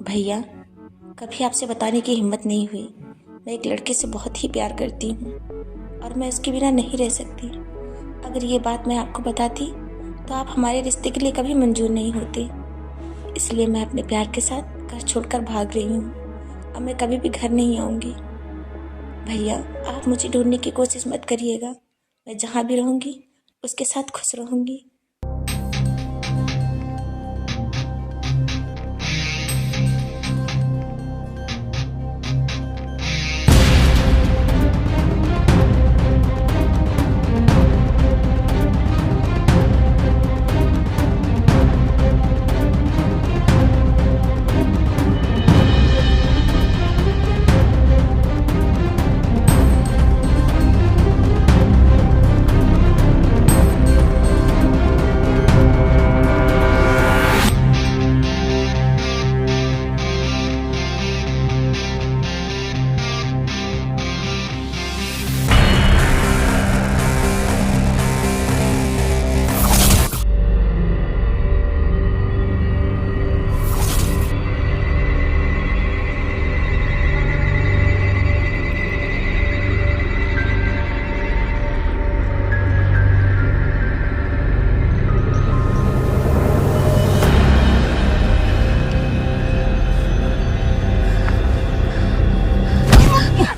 भैया, कभी आपसे बताने की हिम्मत नहीं हुई। मैं एक लड़के से बहुत ही प्यार करती हूँ और मैं उसके बिना नहीं रह सकती। अगर ये बात मैं आपको बताती तो आप हमारे रिश्ते के लिए कभी मंजूर नहीं होते। इसलिए मैं अपने प्यार के साथ घर छोड़कर भाग रही हूँ। अब मैं कभी भी घर नहीं आऊँगी। भैया, आप मुझे ढूंढने की कोशिश मत करिएगा। मैं जहाँ भी रहूँगी उसके साथ खुश रहूँगी।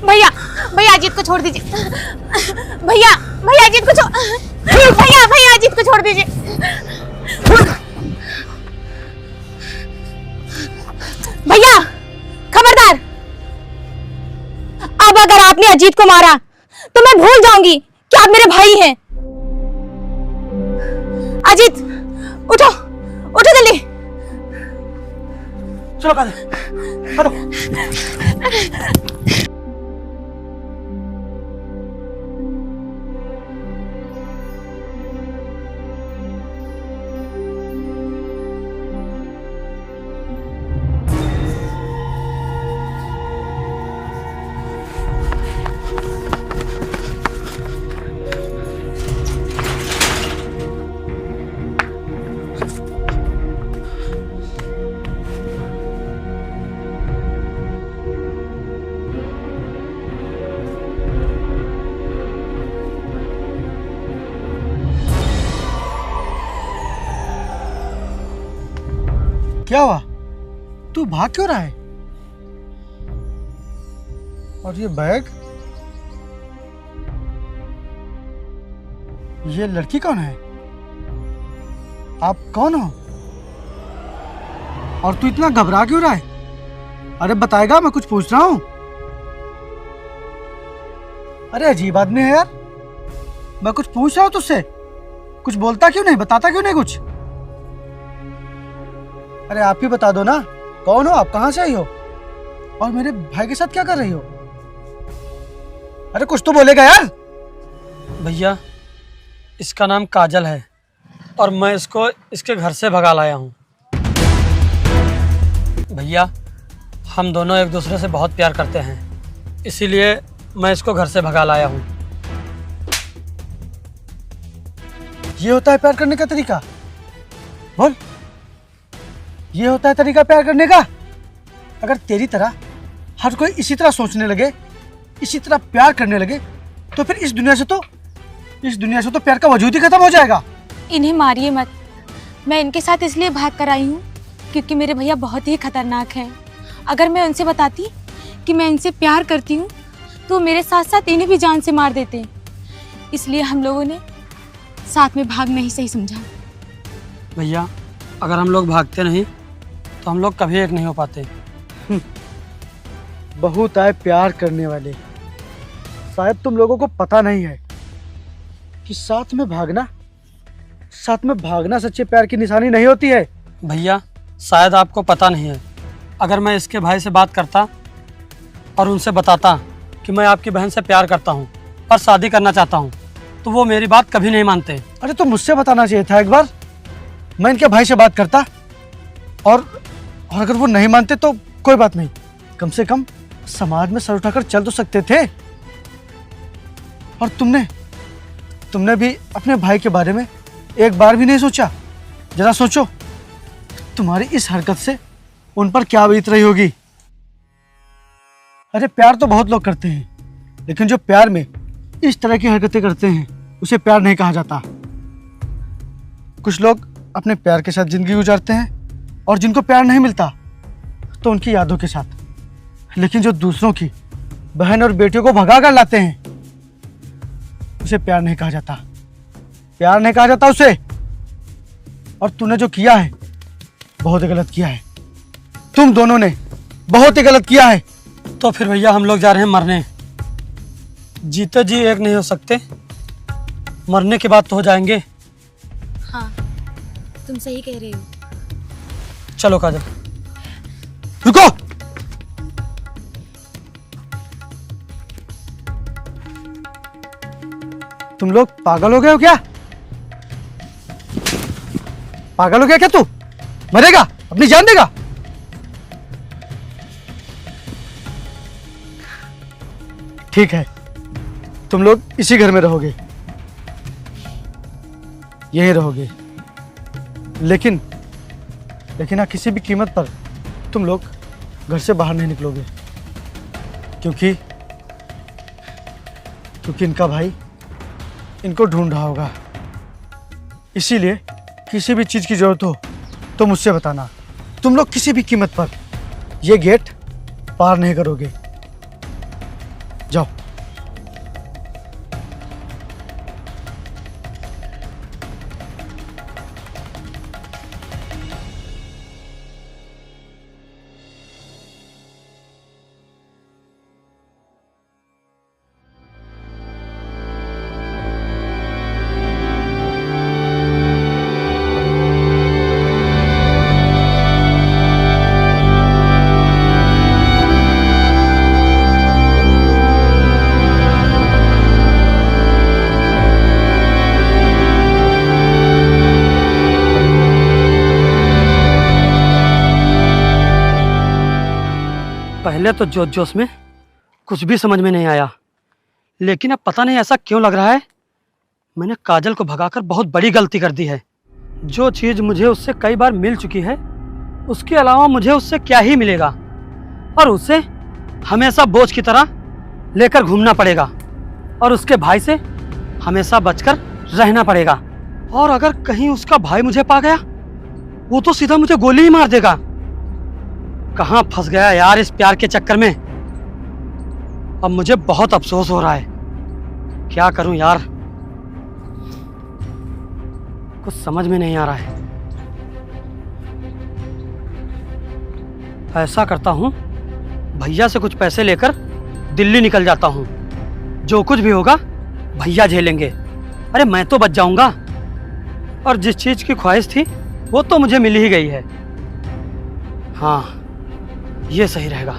भैया, भैया अजीत को छोड़ दीजिए। भैया, भैया अजीत को भैया, भैया अजीत को छोड़ दीजिए। भैया, खबरदार। अब अगर आपने अजीत को मारा तो मैं भूल जाऊंगी कि आप मेरे भाई हैं। अजीत, उठो, उठो जल्दी। चलो काजल, क्या हुआ? तू भाग क्यों रहा है? और ये बैग, ये लड़की कौन है? आप कौन हो? और तू इतना घबरा क्यों रहा है? अरे बताएगा, मैं कुछ पूछ रहा हूं। अरे अजीब आदमी है यार। मैं कुछ पूछ रहा हूं तुझसे, कुछ बोलता क्यों नहीं, बताता क्यों नहीं कुछ? अरे आप ही बता दो ना, कौन हो आप, कहां से आई हो और मेरे भाई के साथ क्या कर रही हो? अरे कुछ तो बोलेगा यार। भैया, इसका नाम काजल है और मैं इसको इसके घर से भगा लाया हूँ। भैया, हम दोनों एक दूसरे से बहुत प्यार करते हैं, इसीलिए मैं इसको घर से भगा लाया हूँ। ये होता है प्यार करने का तरीका? बोल, ये होता है तरीका प्यार करने का? अगर तेरी तरह हर कोई इसी तरह सोचने लगे, इसी तरह प्यार करने लगे, तो फिर इस दुनिया से तो प्यार का वजूद ही खत्म हो जाएगा। इन्हें मारिए मत। मैं इनके साथ इसलिए भाग कर आई हूँ क्योंकि मेरे भैया बहुत ही खतरनाक हैं। अगर मैं उनसे बताती कि मैं इनसे प्यार करती हूँ तो मेरे साथ साथ इन्हें भी जान से मार देते। इसलिए हम लोगों ने साथ में भागना ही सही समझा। भैया, अगर हम लोग भागते नहीं तो हम लोग कभी एक नहीं हो पाते। बहुत आए प्यार करने वाले, शायद तुम लोगों को पता नहीं है कि साथ में भागना सच्चे प्यार की निशानी नहीं होती है। भैया, शायद आपको पता नहीं है, अगर मैं इसके भाई से बात करता और उनसे बताता कि मैं आपकी बहन से प्यार करता हूँ और शादी करना चाहता हूँ, तो वो मेरी बात कभी नहीं मानते। अरे तो मुझसे बताना चाहिए था एक बार, मैं इनके भाई से बात करता और अगर वो नहीं मानते तो कोई बात नहीं, कम से कम समाज में सर उठाकर चल तो सकते थे। और तुमने भी अपने भाई के बारे में एक बार भी नहीं सोचा? जरा सोचो, तुम्हारी इस हरकत से उन पर क्या बीत रही होगी। अरे प्यार तो बहुत लोग करते हैं, लेकिन जो प्यार में इस तरह की हरकतें करते हैं उसे प्यार नहीं कहा जाता। कुछ लोग अपने प्यार के साथ जिंदगी गुजारते हैं और जिनको प्यार नहीं मिलता तो उनकी यादों के साथ। लेकिन जो दूसरों की बहन और बेटियों को भगा कर लाते हैं उसे प्यार नहीं कहा जाता। प्यार नहीं कहा जाता उसे। और तूने जो किया है बहुत ही गलत किया है। तुम दोनों ने बहुत ही गलत किया है। तो फिर भैया हम लोग जा रहे हैं मरने। जीते जी एक नहीं हो सकते, मरने के बाद तो हो जाएंगे। हाँ, तुम सही कह रहे हो। चलो काजल। रुको। तुम लोग पागल हो गए हो क्या? पागल हो गया क्या तू? मरेगा, अपनी जान देगा? ठीक है, तुम लोग इसी घर में रहोगे, यहीं रहोगे। लेकिन हाँ, किसी भी कीमत पर तुम लोग घर से बाहर नहीं निकलोगे, क्योंकि इनका भाई इनको ढूंढ रहा होगा। इसीलिए किसी भी चीज की जरूरत हो तो मुझसे बताना। तुम लोग किसी भी कीमत पर ये गेट पार नहीं करोगे। जाओ। पहले तो जोश जोश में कुछ भी समझ में नहीं आया, लेकिन अब पता नहीं ऐसा क्यों लग रहा है। मैंने काजल को भगाकर बहुत बड़ी गलती कर दी है। जो चीज़ मुझे उससे कई बार मिल चुकी है, उसके अलावा मुझे उससे क्या ही मिलेगा, और उसे हमेशा बोझ की तरह लेकर घूमना पड़ेगा, और उसके भाई से हमेशा बचकर रहना पड़ेगा। और अगर कहीं उसका भाई मुझे पा गया, वो तो सीधा मुझे गोली ही मार देगा। कहाँ फंस गया यार इस प्यार के चक्कर में। अब मुझे बहुत अफसोस हो रहा है। क्या करूं यार, कुछ समझ में नहीं आ रहा है। ऐसा करता हूं, भैया से कुछ पैसे लेकर दिल्ली निकल जाता हूं। जो कुछ भी होगा भैया झेलेंगे। अरे मैं तो बच जाऊंगा, और जिस चीज की ख्वाहिश थी वो तो मुझे मिल ही गई है। हाँ, ये सही रहेगा।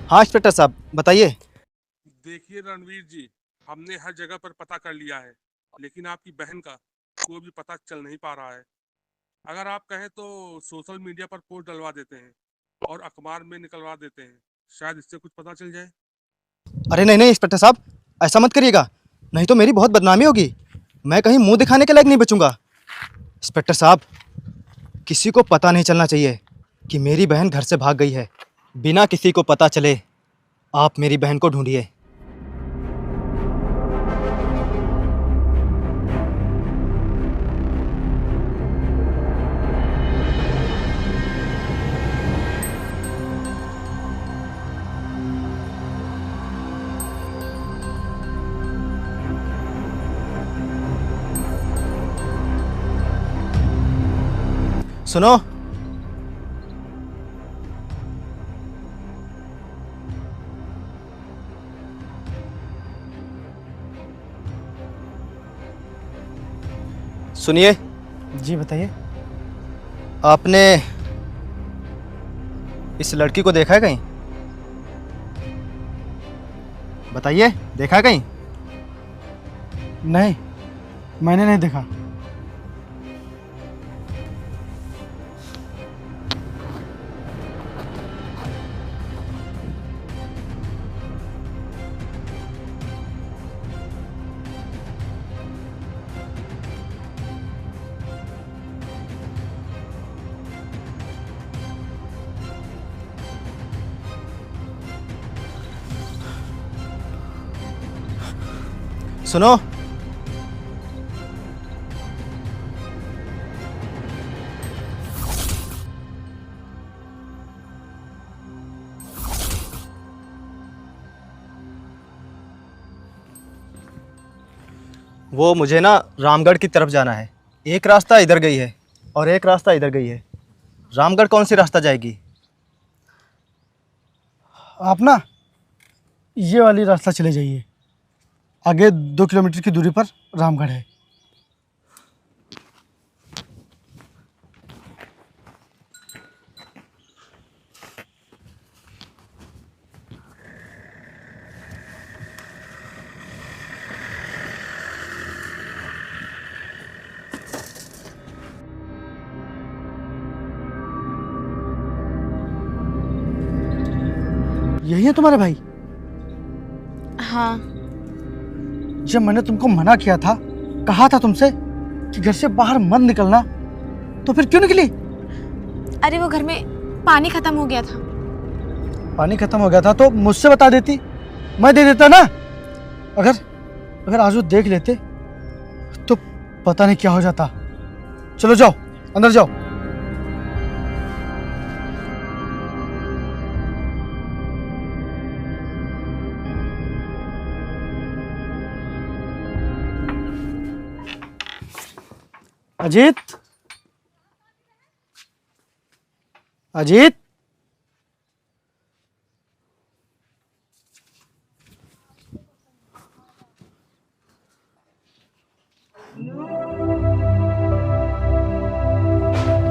हाँ इंस्पेक्टर साहब बताइए। देखिए रणवीर जी, हमने हर जगह पर पता कर लिया है, लेकिन आपकी बहन का कोई भी पता चल नहीं पा रहा है। अगर आप कहें तो सोशल मीडिया पर पोस्ट डलवा देते हैं और अखबार में निकलवा देते हैं, शायद इससे कुछ पता चल जाए। अरे नहीं इंस्पेक्टर साहब, ऐसा मत करिएगा, नहीं तो मेरी बहुत बदनामी होगी। मैं कहीं मुंह दिखाने के लायक नहीं बचूंगा। इंस्पेक्टर साहब, किसी को पता नहीं चलना चाहिए कि मेरी बहन घर से भाग गई है। बिना किसी को पता चले आप मेरी बहन को ढूंढिए। सुनो, सुनिए। जी बताइए। आपने इस लड़की को देखा है कहीं? बताइए, देखा है कहीं? नहीं, मैंने नहीं देखा। सुनो, वो मुझे ना रामगढ़ की तरफ जाना है। एक रास्ता इधर गई है और एक रास्ता इधर गई है। रामगढ़ कौन सी रास्ता जाएगी? आप ना ये वाली रास्ता चले जाइए, आगे 2 किलोमीटर की दूरी पर रामगढ़ है। यही है तुम्हारे भाई? हाँ। जब मैंने तुमको मना किया था, कहा था तुमसे कि घर से बाहर मत निकलना, तो फिर क्यों निकली? अरे वो घर में पानी खत्म हो गया था। पानी खत्म हो गया था तो मुझसे बता देती, मैं दे देता ना। अगर आज वो देख लेते तो पता नहीं क्या हो जाता। चलो जाओ, अंदर जाओ। अजीत, अजीत,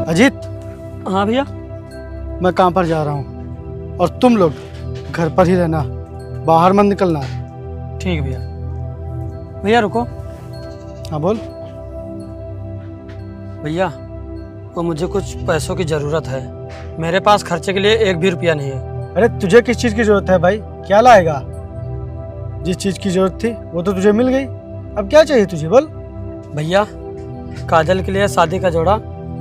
अजीत। हाँ भैया। मैं काम पर जा रहा हूँ और तुम लोग घर पर ही रहना, बाहर मत निकलना। ठीक है भैया। भैया रुको। हाँ बोल। भैया वो मुझे कुछ पैसों की ज़रूरत है, मेरे पास खर्चे के लिए 1 भी रुपया नहीं है। अरे तुझे किस चीज़ की ज़रूरत है भाई? क्या लाएगा? जिस चीज़ की ज़रूरत थी वो तो तुझे मिल गई, अब क्या चाहिए तुझे, बोल। भैया काजल के लिए शादी का जोड़ा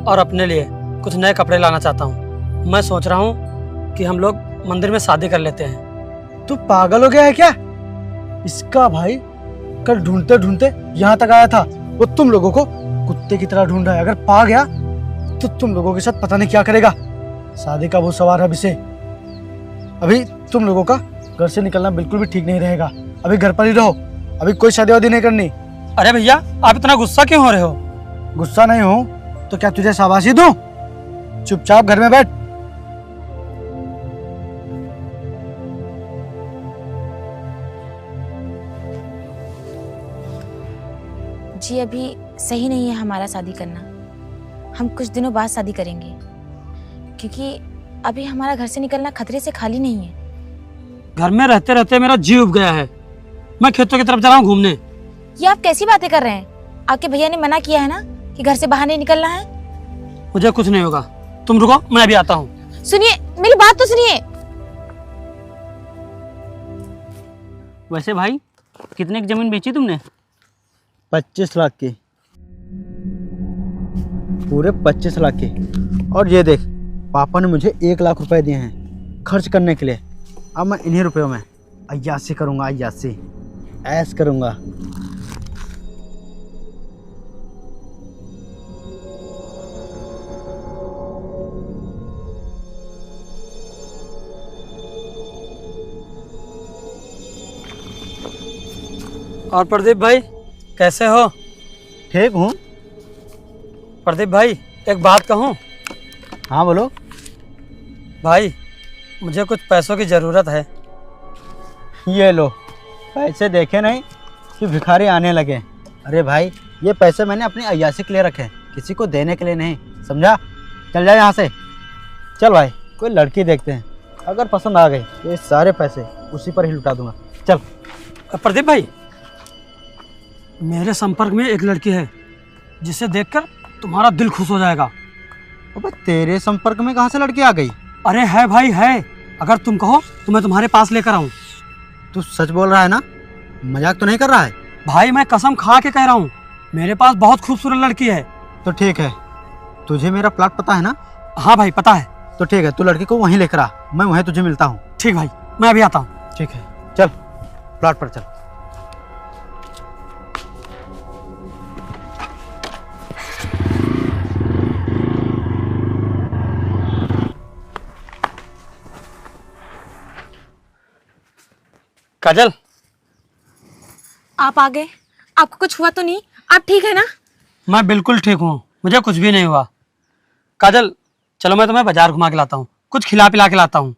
और अपने लिए कुछ नए कपड़े लाना चाहता हूँ। मैं सोच रहा हूँ कि हम लोग मंदिर में शादी कर लेते हैं। तू पागल हो गया है क्या? इसका भाई कल ढूंढते ढूंढते यहाँ तक आया था, वो तुम लोगों को कुत्ते की तरह ढूंढ रहा है। अगर पा गया तो तुम लोगों के साथ पता नहीं क्या करेगा। शादी का वो सवार है अब इसे। अभी तुम लोगों का घर से निकलना बिल्कुल भी ठीक नहीं रहेगा। अभी घर पर ही रहो, अभी कोई शादी वादी नहीं करनी। अरे भैया आप इतना गुस्सा क्यों हो रहे हो? गुस्सा नहीं हो तो क्या तुझे शाबाशी दूं? चुपचाप घर में बैठ। जी अभी सही नहीं है हमारा शादी करना, हम कुछ दिनों बाद शादी करेंगे, क्योंकि अभी हमारा घर से निकलना खतरे से खाली नहीं है। घर में रहते रहते मेरा जी उब गया है, मैं खेतों की तरफ जा रहा हूँ घूमने। ये आप कैसी बातें कर रहे हैं? आपके भैया ने मना किया है ना कि घर से बाहर नहीं निकलना है। मुझे कुछ नहीं होगा, तुम रुको मैं भी आता हूँ। सुनिए, मेरी बात तो सुनिए। वैसे भाई कितने की जमीन बेची तुमने? 25 लाख की, पूरे 25 लाख की। और ये देख, पापा ने मुझे 1 लाख रुपए दिए हैं खर्च करने के लिए। अब मैं इन्हीं रुपयों में अय्यासी करूँगा, अय्यासी ऐश करूँगा। और प्रदीप भाई कैसे हो? ठीक हूँ। प्रदीप भाई एक बात कहूँ? हाँ बोलो। भाई मुझे कुछ पैसों की ज़रूरत है। ये लो, पैसे देखे नहीं कि भिखारी आने लगे। अरे भाई ये पैसे मैंने अपनी अय्यासी के लिए रखे, किसी को देने के लिए नहीं, समझा? चल जा यहाँ से। चल भाई कोई लड़की देखते हैं, अगर पसंद आ गई तो ये सारे पैसे उसी पर ही लुटा दूंगा। चल। प्रदीप भाई मेरे संपर्क में एक लड़की है जिसे देखकर तुम्हारा दिल खुश हो जाएगा। अबे तेरे संपर्क में कहाँ से लड़की आ गई? अरे है भाई है, अगर तुम कहो तो मैं तुम्हारे पास लेकर आऊँ। तू सच बोल रहा है ना? मजाक तो नहीं कर रहा है? भाई मैं कसम खा के कह रहा हूँ, मेरे पास बहुत खूबसूरत लड़की है। तो ठीक है, तुझे मेरा प्लाट पता है ना? हाँ भाई पता है। तो ठीक है, तू लड़की को वहीं लेकर आ, मैं वहीं तुझे मिलता हूँ। ठीक भाई मैं अभी आता हूँ। ठीक है, चल प्लाट पर चल। काजल, आप आ गए। आपको कुछ हुआ तो नहीं? आप ठीक है ना? मैं बिल्कुल ठीक हूँ, मुझे कुछ भी नहीं हुआ। काजल, चलो मैं तुम्हें बाजार घुमा के लाता हूँ, कुछ खिला पिला के लाता हूँ।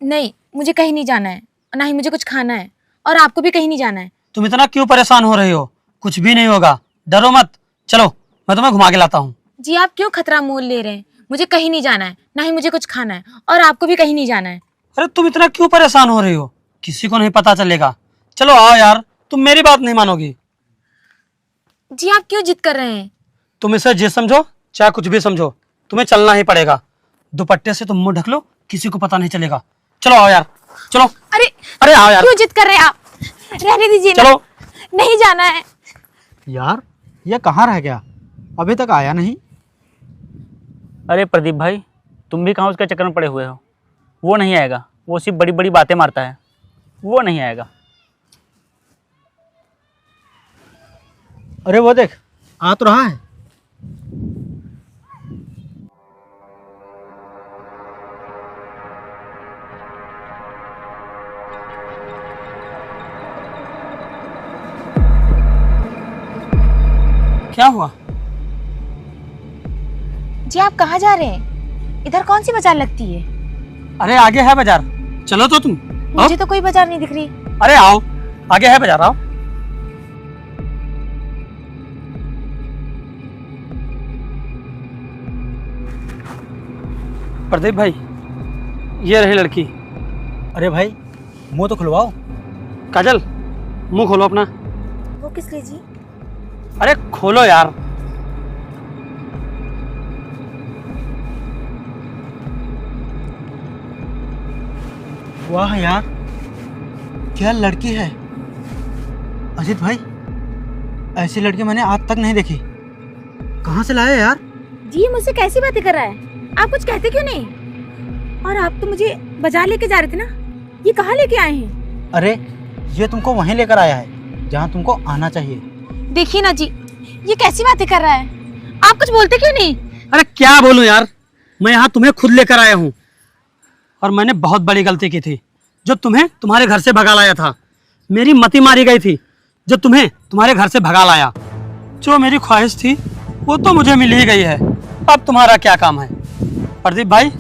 नहीं, मुझे कहीं नहीं जाना है, ना ही मुझे कुछ खाना है, और आपको भी कहीं नहीं जाना है। तुम इतना क्यों परेशान हो रही हो? कुछ भी नहीं होगा, डरो मत। चलो मैं तुम्हें घुमा के लाता हूँ। जी आप क्यों खतरा मोल ले रहे हैं? मुझे कहीं नहीं जाना है, ना ही मुझे कुछ खाना है, और आपको भी कहीं नहीं जाना है। अरे तुम इतना क्यों परेशान हो रही हो? किसी को नहीं पता चलेगा। चलो आओ यार, तुम मेरी बात नहीं मानोगी। जी आप क्यों जिद कर रहे हैं? तुम इसे जिद समझो चाहे कुछ भी समझो, तुम्हें चलना ही पड़ेगा। दुपट्टे से तुम मुंह ढक लो, किसी को पता नहीं चलेगा। चलो आओ यार, चलो। अरे अरे आओ यार, क्यों जिद कर रहे हैं आप? रहने दीजिए ना। चलो। नहीं जाना है। यार ये कहाँ रह गया, अभी तक आया नहीं। अरे प्रदीप भाई, तुम भी कहाँ उसके चक्कर में पड़े हुए हो? वो नहीं आएगा, वो सिर्फ बड़ी बड़ी बातें मारता है, वो नहीं आएगा। अरे वो देख, आ तो रहा है। क्या हुआ? जी आप कहाँ जा रहे हैं? इधर कौन सी बाजार लगती है? अरे आगे है बाजार, चलो तो तुम। आओ। मुझे तो कोई बाजार नहीं दिख रही। अरे आओ, आगे है बाजार, आओ। प्रदीप भाई, ये रही लड़की। अरे भाई मुंह तो खुलवाओ। काजल, मुंह खोलो अपना। वो किस लिए जी? अरे खोलो यार। वाह यार, क्या लड़की है। अजीत भाई, ऐसी लड़की मैंने आज तक नहीं देखी। कहाँ से लाया यार? जी मुझसे कैसी बातें कर रहा है? आप कुछ कहते क्यों नहीं? और आप तो मुझे बाजार लेके जा रहे थे ना, ये कहाँ लेके आए हैं? अरे ये तुमको वहीं लेकर आया है जहाँ तुमको आना चाहिए। देखिए ना जी, ये कैसी बातें कर रहा है? आप कुछ बोलते क्यों नहीं? अरे क्या बोलूं यार, मैं यहाँ तुम्हें खुद लेकर आया हूँ, और मैंने बहुत बड़ी गलती की थी जो तुम्हें तुम्हारे घर से भगा लाया था। मेरी मति मारी गई थी जो तुम्हें तुम्हारे घर से भगा लाया। जो मेरी ख्वाहिश थी वो तो मुझे मिल ही गई है, अब तुम्हारा क्या काम है? प्रदीप भाई,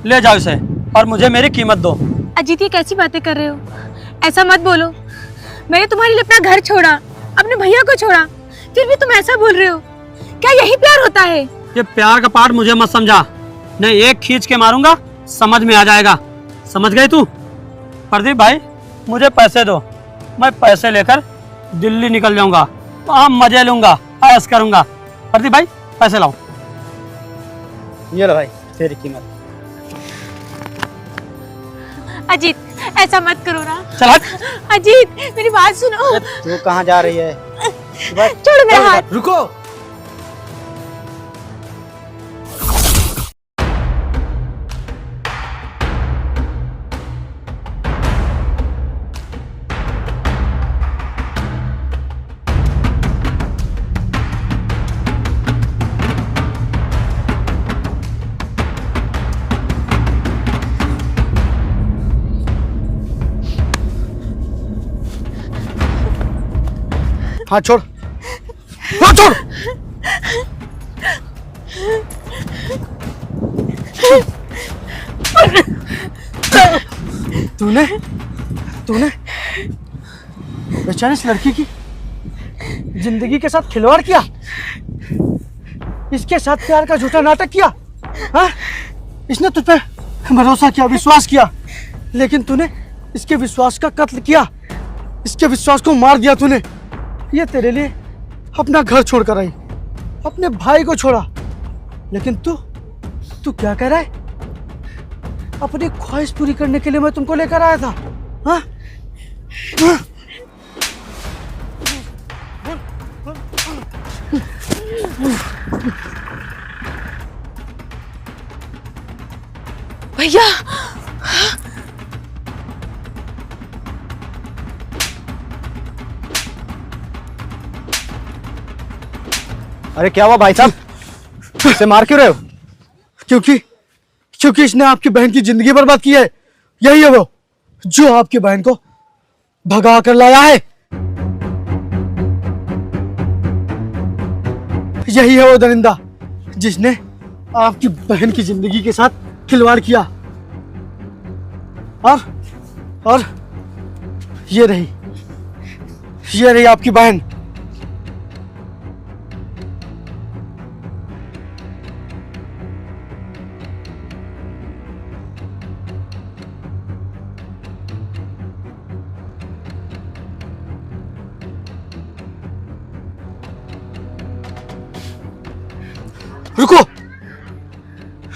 ले जाओ इसे और मुझे मेरी कीमत दो। अजीत, ये कैसी बातें कर रहे हो? ऐसा मत बोलो। मैंने तुम्हारे लिए अपना घर छोड़ा, अपने भैया को छोड़ा, फिर भी तुम ऐसा बोल रहे हो? क्या यही प्यार होता है? ये प्यार का पाठ मुझे मत समझा, नहीं एक खींच के मारूंगा, समझ में आ जाएगा। समझ गई तू? प्रदीप भाई, मुझे पैसे दो, मैं पैसे लेकर दिल्ली निकल जाऊंगा, वहां मजे लूंगा, ऐश करूंगा। प्रदीप भाई, पैसे लाओ। ये लो भाई तेरी कीमत। अजीत, ऐसा मत करो ना। चल हट। अजीत, मेरी बात सुनो। तू कहाँ जा रही है? छोड़ो मेरा हाथ। रुको। हाथ छोड़, हाथ छोड़। तूने तूने बेचारी इस लड़की की जिंदगी के साथ खिलवाड़ किया, इसके साथ प्यार का झूठा नाटक किया। हाँ? इसने तुझ पे भरोसा किया, विश्वास किया, लेकिन तूने इसके विश्वास का कत्ल किया, इसके विश्वास को मार दिया तूने। ये तेरे लिए अपना घर छोड़कर आई, अपने भाई को छोड़ा, लेकिन तू क्या कह रहा है? अपनी ख्वाहिश पूरी करने के लिए मैं तुमको लेकर आया था। हाँ? हाँ? भैया, अरे क्या हुआ भाई साहब, इसे मार क्यों रहे हो? क्योंकि इसने आपकी बहन की जिंदगी बर्बाद की है। यही है वो जो आपकी बहन को भगा कर लाया है। यही है वो दरिंदा जिसने आपकी बहन की जिंदगी के साथ खिलवाड़ किया। और ये रही आपकी बहन।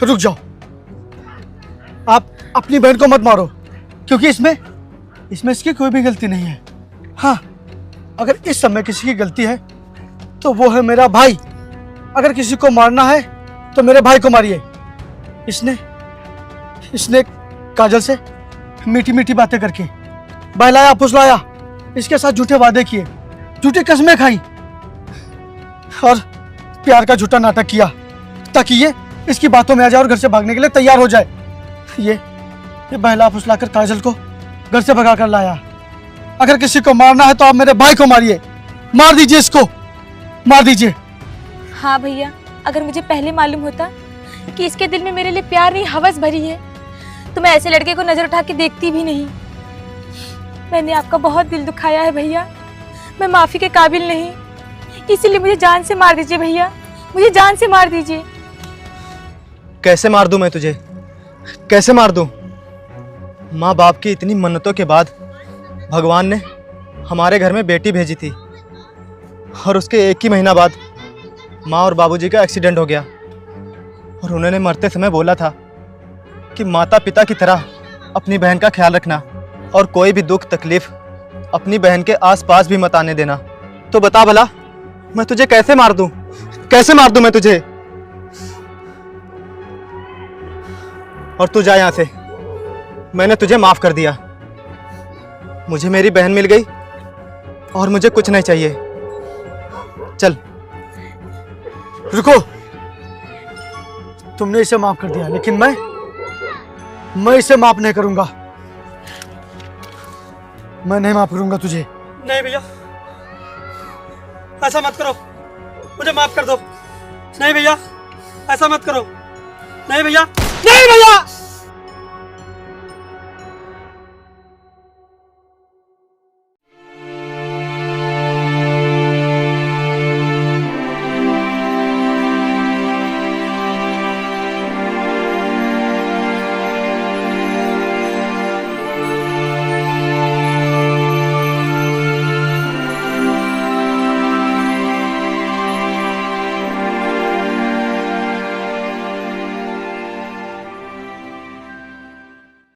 रुक जाओ। आप अपनी बहन को मत मारो, क्योंकि इसमें इसकी कोई भी गलती नहीं है। हाँ, अगर इस समय किसी की गलती है तो वो है मेरा भाई। अगर किसी को मारना है तो मेरे भाई को मारिए। इसने काजल से मीठी मीठी बातें करके बहलाया फुसलाया, इसके साथ झूठे वादे किए, झूठी कसमें खाई और प्यार का झूठा नाटक किया ताकि ये इसकी बातों में आ जाए और घर से भागने के लिए तैयार हो जाए। ये बहला फुसला कर काजल को घर से भगा कर लाया। अगर किसी को मारना है तो आप मेरे भाई को मारिए, मार दीजिए, इसको मार दीजिए। हाँ भैया, अगर मुझे पहले मालूम होता कि इसके दिल में मेरे लिए प्यार नहीं हवस भरी है तो मैं ऐसे लड़के को नजर उठा के देखती भी नहीं। मैंने आपका बहुत दिल दुखाया है भैया, मैं माफी के काबिल नहीं, इसीलिए मुझे जान से मार दीजिए भैया, मुझे जान से मार दीजिए। कैसे मार दूं मैं तुझे, कैसे मार दूं? माँ बाप की इतनी मन्नतों के बाद भगवान ने हमारे घर में बेटी भेजी थी और उसके 1 ही महीना बाद माँ और बाबूजी का एक्सीडेंट हो गया और उन्होंने मरते समय बोला था कि माता पिता की तरह अपनी बहन का ख्याल रखना और कोई भी दुख तकलीफ अपनी बहन के आसपास भी मत आने देना। तो बता भला मैं तुझे कैसे मार दूं, कैसे मार दूं मैं तुझे? और तू जा यहाँ से, मैंने तुझे माफ कर दिया। मुझे मेरी बहन मिल गई और मुझे कुछ नहीं चाहिए। चल। रुको, तुमने इसे माफ कर दिया लेकिन मैं इसे माफ नहीं करूंगा। मैं नहीं माफ करूंगा तुझे। नहीं भैया, ऐसा मत करो, मुझे माफ कर दो। नहीं भैया, ऐसा मत करो। नहीं भैया, नहीं भैया।